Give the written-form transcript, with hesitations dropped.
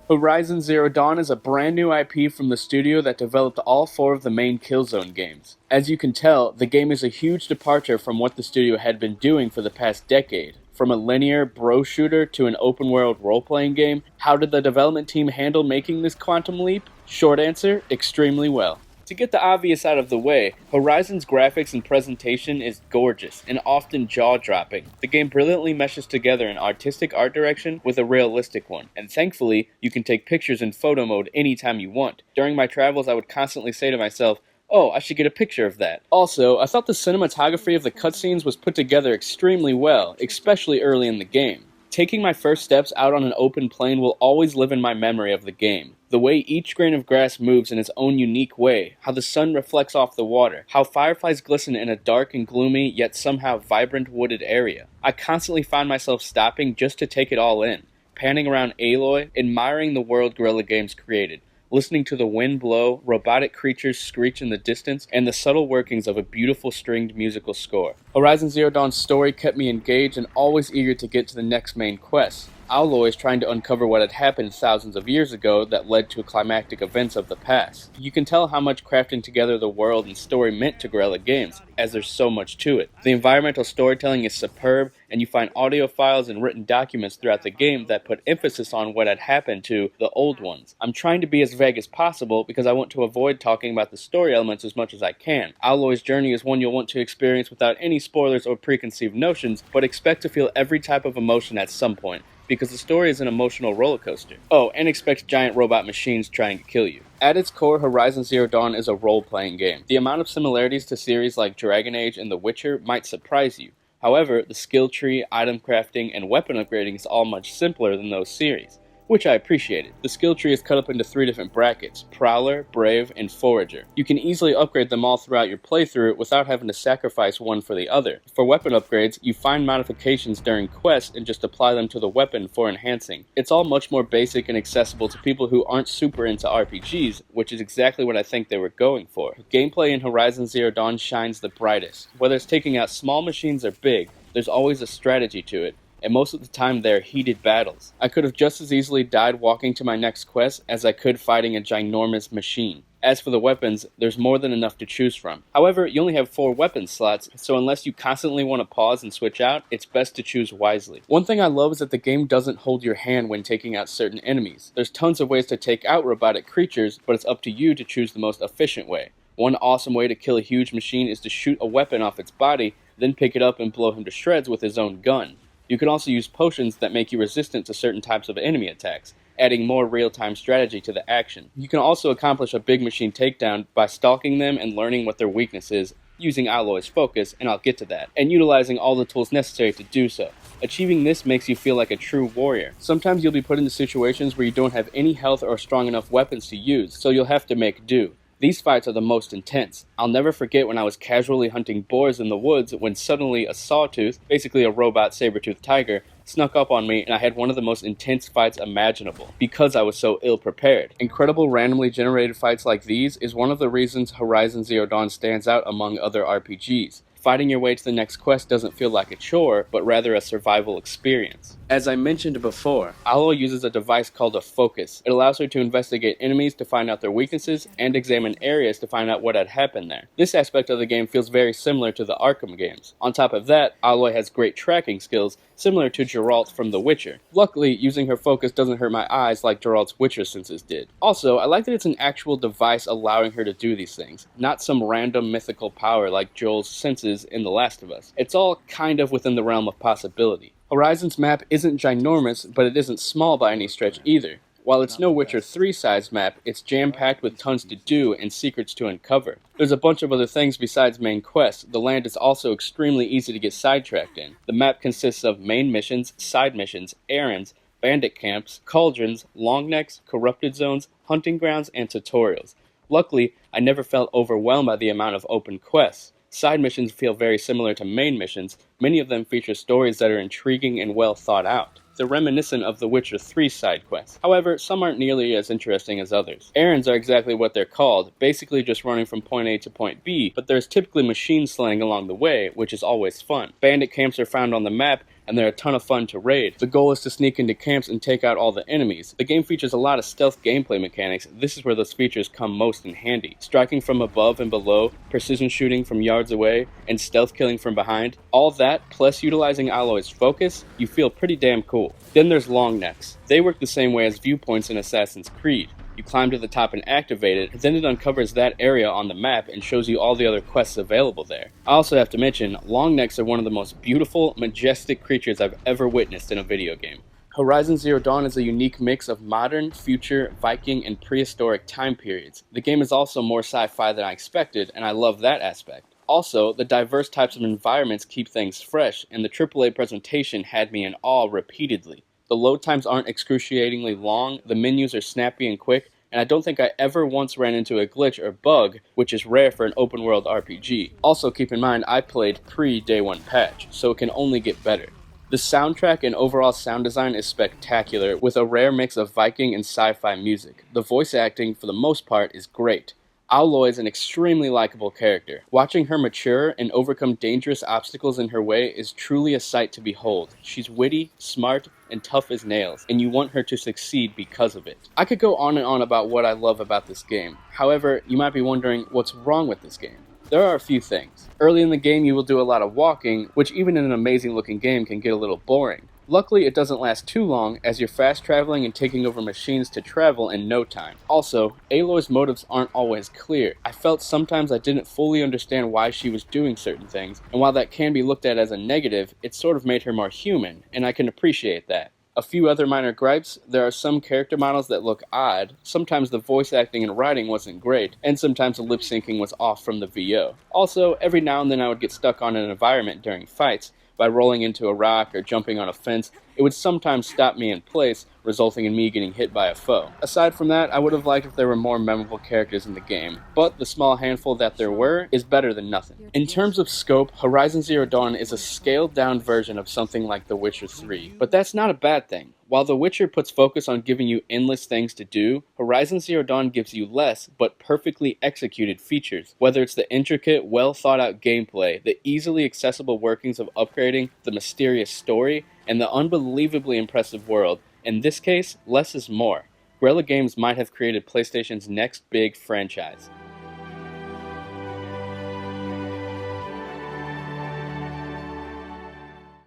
Horizon Zero Dawn is a brand new IP from the studio that developed all 4 of the main Killzone games. As you can tell, the game is a huge departure from what the studio had been doing for the past decade. From a linear bro shooter to an open world role-playing game, how did the development team handle making this quantum leap? Short answer, extremely well. To get the obvious out of the way, Horizon's graphics and presentation is gorgeous and often jaw-dropping. The game brilliantly meshes together an artistic art direction with a realistic one, and thankfully, you can take pictures in photo mode anytime you want. During my travels, I would constantly say to myself, oh, I should get a picture of that. Also, I thought the cinematography of the cutscenes was put together extremely well, especially early in the game. Taking my first steps out on an open plain will always live in my memory of the game. The way each grain of grass moves in its own unique way, how the sun reflects off the water, how fireflies glisten in a dark and gloomy yet somehow vibrant wooded area. I constantly find myself stopping just to take it all in, panning around Aloy, admiring the world Guerrilla Games created, listening to the wind blow, robotic creatures screech in the distance, and the subtle workings of a beautiful stringed musical score. Horizon Zero Dawn's story kept me engaged and always eager to get to the next main quest. Aloy is trying to uncover what had happened thousands of years ago that led to climactic events of the past. You can tell how much crafting together the world and story meant to Guerrilla Games, as there's so much to it. The environmental storytelling is superb, and you find audio files and written documents throughout the game that put emphasis on what had happened to the old ones. I'm trying to be as vague as possible because I want to avoid talking about the story elements as much as I can. Aloy's journey is one you'll want to experience without any spoilers or preconceived notions, but expect to feel every type of emotion at some point, because the story is an emotional roller coaster. Oh, and expect giant robot machines trying to kill you. At its core, Horizon Zero Dawn is a role-playing game. The amount of similarities to series like Dragon Age and The Witcher might surprise you. However, the skill tree, item crafting, and weapon upgrading is all much simpler than those series, which I appreciated. The skill tree is cut up into 3 different brackets: Prowler, Brave, and Forager. You can easily upgrade them all throughout your playthrough without having to sacrifice one for the other. For weapon upgrades, you find modifications during quests and just apply them to the weapon for enhancing. It's all much more basic and accessible to people who aren't super into RPGs, which is exactly what I think they were going for. Gameplay in Horizon Zero Dawn shines the brightest. Whether it's taking out small machines or big, there's always a strategy to it, and most of the time they're heated battles. I could have just as easily died walking to my next quest as I could fighting a ginormous machine. As for the weapons, there's more than enough to choose from. However, you only have 4 weapon slots, so unless you constantly want to pause and switch out, it's best to choose wisely. One thing I love is that the game doesn't hold your hand when taking out certain enemies. There's tons of ways to take out robotic creatures, but it's up to you to choose the most efficient way. One awesome way to kill a huge machine is to shoot a weapon off its body, then pick it up and blow him to shreds with his own gun. You can also use potions that make you resistant to certain types of enemy attacks, adding more real-time strategy to the action. You can also accomplish a big machine takedown by stalking them and learning what their weakness is, using Aloy's focus, and I'll get to that, and utilizing all the tools necessary to do so. Achieving this makes you feel like a true warrior. Sometimes you'll be put into situations where you don't have any health or strong enough weapons to use, so you'll have to make do. These fights are the most intense. I'll never forget when I was casually hunting boars in the woods when suddenly a sawtooth, basically a robot saber-toothed tiger, snuck up on me and I had one of the most intense fights imaginable because I was so ill-prepared. Incredible randomly generated fights like these is one of the reasons Horizon Zero Dawn stands out among other RPGs. Fighting your way to the next quest doesn't feel like a chore, but rather a survival experience. As I mentioned before, Aloy uses a device called a focus. It allows her to investigate enemies to find out their weaknesses and examine areas to find out what had happened there. This aspect of the game feels very similar to the Arkham games. On top of that, Aloy has great tracking skills, similar to Geralt from The Witcher. Luckily, using her focus doesn't hurt my eyes like Geralt's Witcher senses did. Also, I like that it's an actual device allowing her to do these things, not some random mythical power like Joel's senses in The Last of Us. It's all kind of within the realm of possibility. Horizon's map isn't ginormous, but it isn't small by any stretch either. While it's no Witcher 3 sized map, it's jam-packed with tons to do and secrets to uncover. There's a bunch of other things besides main quests. The land is also extremely easy to get sidetracked in. The map consists of main missions, side missions, errands, bandit camps, cauldrons, long necks, corrupted zones, hunting grounds, and tutorials. Luckily, I never felt overwhelmed by the amount of open quests. Side missions feel very similar to main missions. Many of them feature stories that are intriguing and well thought out. They're reminiscent of The Witcher 3 side quests. However, some aren't nearly as interesting as others. Errands are exactly what they're called, basically just running from point A to point B, but there's typically machine slaying along the way, which is always fun. Bandit camps are found on the map, and they're a ton of fun to raid. The goal is to sneak into camps and take out all the enemies. The game features a lot of stealth gameplay mechanics. This is where those features come most in handy. Striking from above and below, precision shooting from yards away, and stealth killing from behind. All that, plus utilizing Aloy's focus, you feel pretty damn cool. Then there's long necks. They work the same way as viewpoints in Assassin's Creed. You climb to the top and activate it, then it uncovers that area on the map and shows you all the other quests available there. I also have to mention, long necks are one of the most beautiful, majestic creatures I've ever witnessed in a video game. Horizon Zero Dawn is a unique mix of modern, future, Viking, and prehistoric time periods. The game is also more sci-fi than I expected, and I love that aspect. Also, the diverse types of environments keep things fresh, and the AAA presentation had me in awe repeatedly. The load times aren't excruciatingly long, the menus are snappy and quick, and I don't think I ever once ran into a glitch or bug, which is rare for an open world RPG. Also keep in mind I played pre-Day 1 patch, so it can only get better. The soundtrack and overall sound design is spectacular, with a rare mix of Viking and sci-fi music. The voice acting, for the most part, is great. Aloy is an extremely likable character. Watching her mature and overcome dangerous obstacles in her way is truly a sight to behold. She's witty, smart, and tough as nails, and you want her to succeed because of it. I could go on and on about what I love about this game. However, you might be wondering what's wrong with this game. There are a few things. Early in the game you will do a lot of walking, which even in an amazing looking game can get a little boring. Luckily, it doesn't last too long, as you're fast traveling and taking over machines to travel in no time. Also, Aloy's motives aren't always clear. I felt sometimes I didn't fully understand why she was doing certain things, and while that can be looked at as a negative, it sort of made her more human, and I can appreciate that. A few other minor gripes: there are some character models that look odd, sometimes the voice acting and writing wasn't great, and sometimes the lip syncing was off from the VO. Also, every now and then I would get stuck on an environment during fights. By rolling into a rock or jumping on a fence, it would sometimes stop me in place, resulting in me getting hit by a foe. Aside from that, I would have liked if there were more memorable characters in the game, but the small handful that there were is better than nothing. In terms of scope, Horizon Zero Dawn is a scaled-down version of something like The Witcher 3, but that's not a bad thing. While The Witcher puts focus on giving you endless things to do, Horizon Zero Dawn gives you less, but perfectly executed features. Whether it's the intricate, well-thought-out gameplay, the easily accessible workings of upgrading, the mysterious story, and the unbelievably impressive world, in this case, less is more. Guerrilla Games might have created PlayStation's next big franchise.